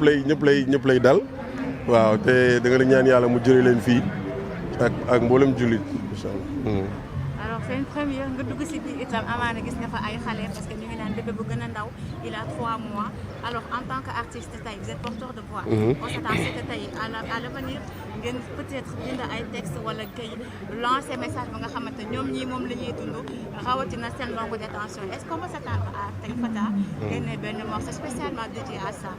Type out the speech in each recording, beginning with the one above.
ñëpp lay dal waaw te da nga ñaan yàlla mu jëlee leen fii ak mboolem jullit incha allah. alors c'est une première nga dugg si biir itam amaana gis nga fa ay xale parce que ñu ngi naan bébé bu gën a ndaw il a 3 mois alors en tant que artiste tey vous êtes porteur de voix. on s'attend que tey à l'avenir ngeen peut-être bind ay texte wala kay lancer message ba nga xamante ñoom ñii moom la ñuy dund rawatina seen longue détention est-ce qu'on peut s'attendre à tey Fata génne benn morceau spécialement dédié à ça.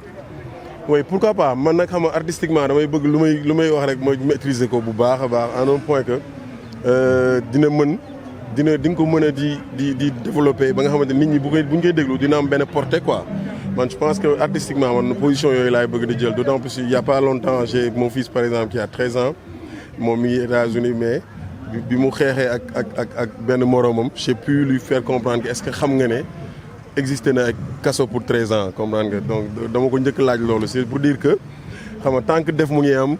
oui pourquoi pas man nag xam nga artistiquement damay bëgg lu may wax rek mooy maîtriser ko bu baax a baax à un point que di nga ko mën a di développer ba nga xamante nit ñi bu ñu koy déglu dina am benn portée quoi man je pense que artistiquement man position yooyu laay bëgg di jël d'autant plus il y a pas longtemps j'ai mon fils par exemple qui a 13 ans moom mi ngi États-Unis mais bi mu xeexee ak benn moromam j'ai pu lui faire comprendre que est-ce que xam nga ne existé na ak kaso pour 13 ans comprendre nga donc dama ko njëkk laaj loolu c'est pour dire que xam nga tant que def mu ngi am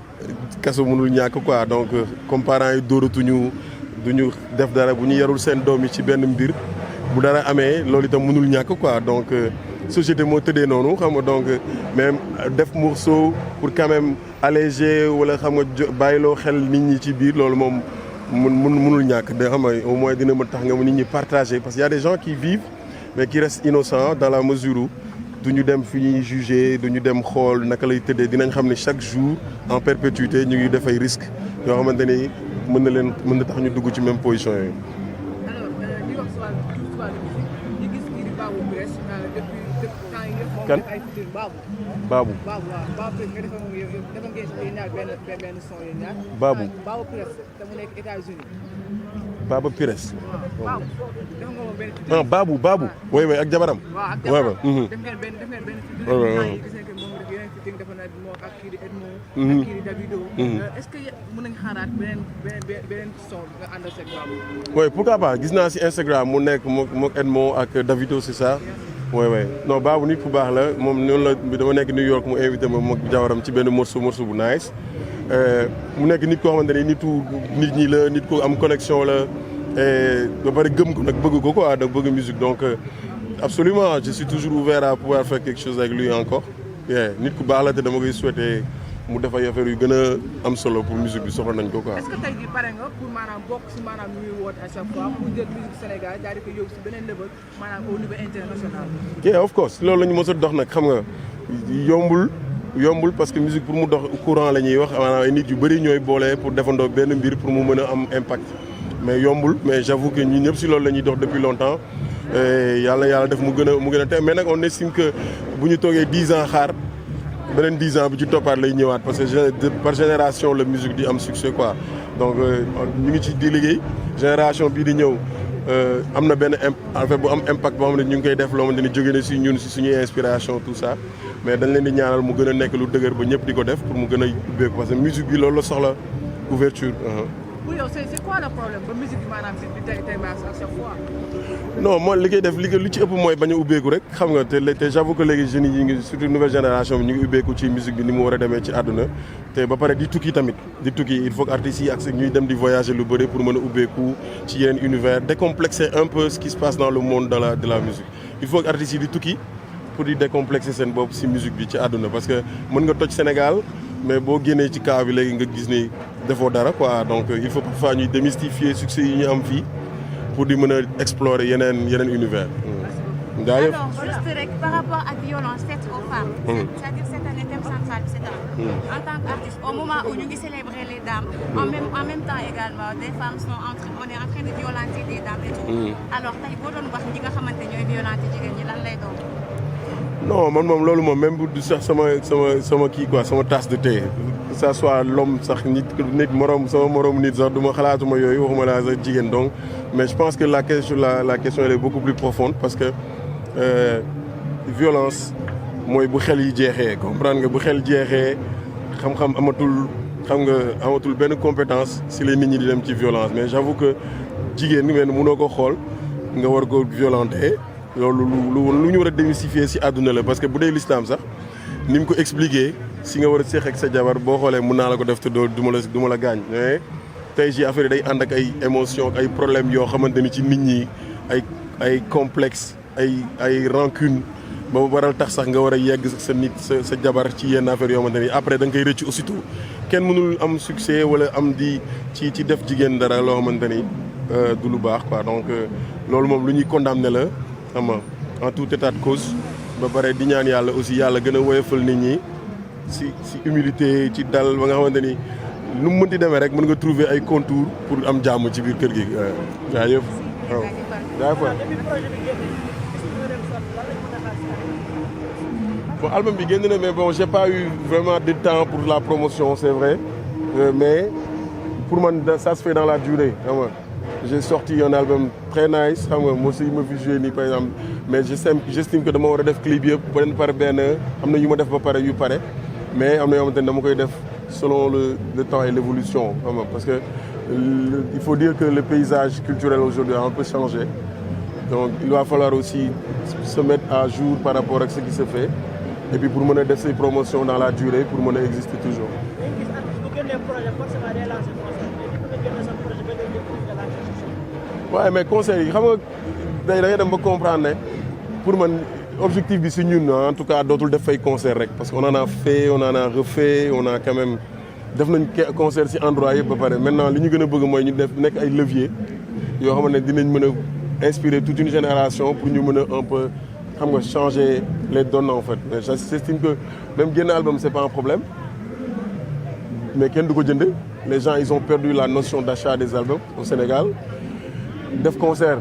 kaso mënul ñàkk quoi donc comme parents yi dóoratuñu duñu def dara bu ñu yarul seen doom yi ci benn mbir bu dara amee loolu itam mënul ñàkk quoi donc société moo tëddee noonu xam nga donc même def morceau pour quand même alléger wala xam nga bàyyiloo xel nit ñi ci biir loolu moom mënul ñàkk da xam nga au moins dina mën tax nga nit ñi partager parce qu'il y a des gens qui vivent mais qui restent innocents dans la mesure où duñu dem fi ñuy juger duñu dem xool naka lay tëddee dinañ xam ne chaque jour en perpétuité ñu ngi def ay risques yoo xamante ni mën na tax ñu dugg ci même position yooyu. alors ñu wax si wàllu musique ñu gis kii di Babou Press depuis temps yii yëpp. moom kan ay futur Babou. Babou waaw Babou Press nga defoon ngeen sax yéen ñaar benn son yéen ñaar. Babou Press te mu nekk États-Unis. Babou Press. waaw def nga moom benn. Babou. oui ak jabaram. waaw ak jabaram. def ngeen benn gis ngeen que moom yeneen fi dafa na moo ak kii di Edmo. ak kii di Davido. est-ce que mën nañu xaaraat beneen son nga ànd ak Babou. oui pourquoi pas gis naa si Instagram mu nekk mook Edmo ak Davido c'est ça. oui non Babou nit ku baax la moom noonu la dama nekk New York mu invité ma mook jabaram ci benn morceau bu nice. mu nekk nit koo xamante ne nit ñi la nit ko am connexion la ba pare gëm ko nag bëgg ko quoi nag bëgg musique donc absolument je suis toujours ouvert à pouvoir faire quelque chose avec lui encore nit ku baax la te dama koy souhaiter mu def ay affaires yu gën a am solo pour musique bi soxla nañ ko quoi. est-ce que tey jii pare nga pour maanaam bokk si maanaam ñuy woote à chaque fois pour jël musique Sénégal daal di ko yóbbu si beneen level maanaam au niveau international. yeah of course loolu la ñu mës a dox nag xam nga yombul parce que musique pour mu dox courant la ñuy wax maanaam ay nit yu bëri ñooy boole pour defandoo benn mbir pour mu mën a am impact mais yombul mais j'avoue que ñun ñëpp si loolu la ñuy dox depuis longtemps yàlla def mu gën a tey mais nag on estime que bu ñu toogee 10 ans xaar beneen 10 ans bi ci toppaat lay ñëwaat parce que par génération la musique di am succès quoi donc ñu ngi ci di liggéey génération bii di ñëw am na benn affaire bu am impact boo xam ne ñu ngi koy def loo xamante ni jóge na si ñun si suñuy inspiration tout ça mais dañ leen di ñaanal mu gën a nekk lu dëgër ba ñëpp di ko def pour mu gën a ubbeeku parce que musique bi loolu la soxla ouverture. pour yow c'est quoi le problème ba musique bi maanaam si tey à chaque fois. non mooy li koy def li ci ëpp mooy bañ a ubbeeku rek xam nga te j'avoue que léegi jeunes yi ngi surtout nouvelle génération bi ñu ngi ubbeeku ci musique bi ni mu war a demee ci àdduna te ba pare di tukki tamit il faut que artistes yi ak ñuy dem di voyager lu bëri pour mën a ubbeeku ci yeneen univers décomplexer un peu ce qui se passe dans le monde de la musique il faut que artistes yi di tukki pour di décomplexer seen bopp ci musique bi ci àdduna parce que mën nga toj Sénégal mais boo génnee ci cas bi léegi nga gis ni defoo dara quoi donc il faut parfois ñuy démystifier succès yi ñu am fii pour di mën a explorer yeneen univers. alors juste rek par rapport ak violence faite aux femmes. c'est-à-dire cette année thème central bi c'est en tant qu'artiste au moment où ñu ngi célébrer les dames. en même temps également des femmes on est en train de violenter des dames et tout. alors tey boo doon wax ñi nga xamante ñooy violenter jigéen ñi lan lay doon. non man moom loolu moom même bu du sax sama kii quoi sama tasse de thé que ça soit l'homme sax nit sama morom nit sax du ma xalaatuma yooyu waxuma laa sax jigéen donc mais je pense que la question elle est beaucoup plus profonde parce que violence mooy bu xel yi jeexee comprendre nga bu xel jeexee xam-xam amatul benn compétence si les nit ñi di dem ci violence mais j'avoue que jigéen men mënoo ko xool nga war ko violenter loolu lu ñu war a démystifier ci àdduna la parce que bu dee l'islam sax ni mu ko expliquer si nga war a seex ak sa jabar boo xoolee mën naa la ko def te du ma la gaañ mais tey jii affaire yi day ànd ak ay émotions ak ay problèmes yoo xamante ni ci nit ñi ay complexe ay rancune ba waral tax sax nga war a yegg sa nit sa jabar ci yenn affaire yoo xamante ni après da nga koy rëcc aussitôt kenn mënul am succès wala am di ci def jigéen dara loo xamante ni du lu baax quoi donc loolu moom lu ñuy condamné la xam nga en tout état de cause ba pare di ñaan yàlla aussi yàlla gën a woyofal nit ñi si humilité ci dal ba nga xamante ni nu mu mënti demee rek mën nga trouver ay contours pour am jàmm ci biir kër gi jaajëf waaw jaajëf bon album bi génn na mais bon j'ai pas eu vraiment de temps pour la promotion c'est vrai mais pour man ça se fait dans la durée xam nga j'ai sorti un album très nice xam nga moo si ma fi joué nii par exemple mais j'estime que dama war a def clip yëpp benn par benn am na yu ma def ba pare yu pare mais am na yoo xamante ne dama koy def selon le temps et l'évolution xam nga parce que il faut dire que le paysage culturel aujourd'hui a un peu changé donc il va falloir aussi se mettre à jour par rapport à ce qui se fait et puis pour mën a def ses promotions dans la durée pour mën a exister toujours. waaye mais conseils yi xam nga day da ngay dem ba comprendre ne pour man objectif bi si ñun en tout cas dootul def fay concert rek parce que on en a fait on en a refait on a quand même def nañ concert si endroit yëpp ba pare maintenant li ñu gën a bëgg mooy ñu def nekk ay levier yoo xam ne dinañ mën a inspirer toute une génération pour ñu mën a un peu xam nga changer les donnes en fait mais j'estime que même génn album c'est pas un problème mais kenn du ko jënd les gens ils ont perdu la notion d'achat des albums au Sénégal def concert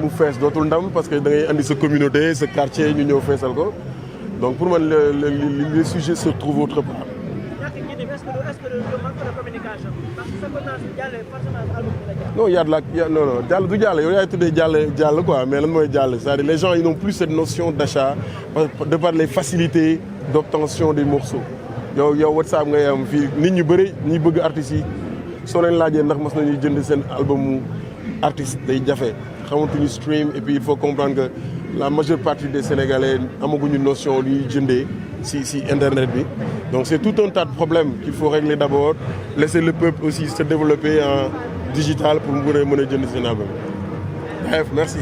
mu fees dootul ndam parce que da ngay andi sa communauté sa quartier ñu ñëw feesal ko donc pour man les sujets se trouvent autre part. non jàll du jàll yow yaay tuddee jàll quoi mais lan mooy jàll c'est-à-dire les gens ils n'ont plus cette notion d'achat de par les facilités d'obtention des morceaux yow WhatsApp ngay am fii nit ñu bëri ñi bëgg artistes yi soo leen laajee ndax mas nañuy jënd seen album artiste day jafe xamatuñu stream et puis il faut comprendre que la majeure partie des Sénégalais amaguñu notion luy jëndee si internet bi donc c'est tout un tas de problèmes qu'il faut régler d'abord laisser le peuple aussi se développer en digital pour mën a jënd seen album. Bref, merci.